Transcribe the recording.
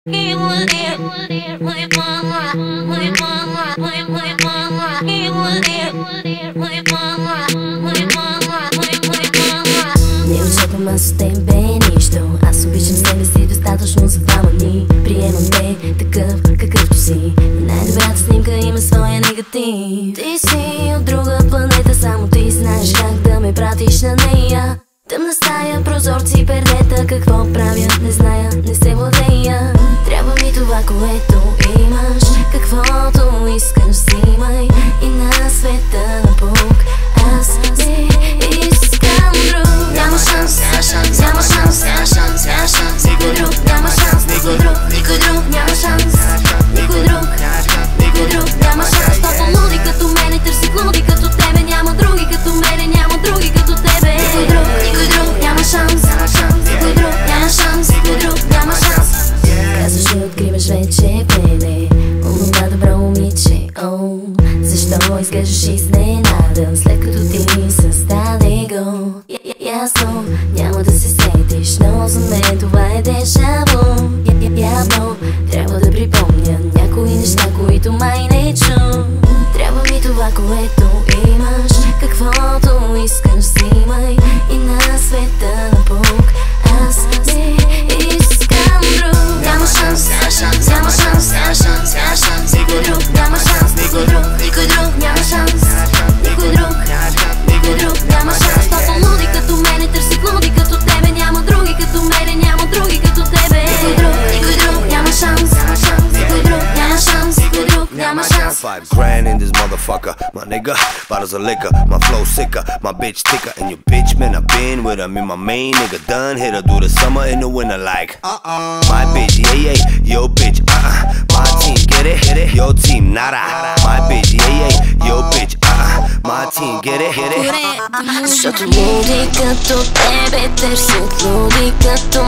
Не очаквам аз от тебе нищо. Аз обичам себе си достатъчно за двама ни. Приемам те такъв какъвто си. Най-добрата снимка има своя негатив. Ти си от друга планета, само ти знаеш как да ме пратиш на нея. Тъмна стая, прозорци, пердета, какво правя, не зная, не се владея. Трябва ми това, което имаш, каквото искаш, взимай. И на света на Бог аз не искам друг. Няма шанс, няма шанс, няма шанс, няма шанс. Никой друг, няма шанс, никой друг, никой друг, няма шанс. Никой друг, никой друг, няма шанс. Папа луди като мене, търси луди като тебе. Няма други като мене, няма други като тебе. Никой друг, никой друг, няма шанс. Никой друг, няма шанс, никой друг, няма шанс. Казваш, че откриваш вече в мене онова добро момиче. О, защо изглеждаш изненадан, след като ти създаде го? Ясно, няма да се сетиш, но за мен това е дежаво. Явно трябва да припомня някои неща, които май не чу. Трябва ми това, което имаш, каквото искаш, взимай. И на света на Бог аз не искам друг. Няма шанс, няма шанс, няма шанс, няма шанс. Никой друг, няма шанс, никой друг, никой друг, няма шанс. Никой друг, никой друг, няма шанс. Папа луди като мене, търси луди като тебе. Няма други като мене, няма други като тебе. Никой друг, няма шанс. Никой друг, няма шанс, никой друг, няма шанс. $5 in this motherfucker, my nigga. Bottles of liquor, my flow sicker, my bitch thicker. And your bitch, man, I been with her. Me, my main nigga done hit her through the summer and the winter like my bitch, yeah, yeah, your bitch, my team, get it, your team, nada. My bitch, yeah, yeah, your bitch, my team, get it. Защото луди като тебе търсят луди като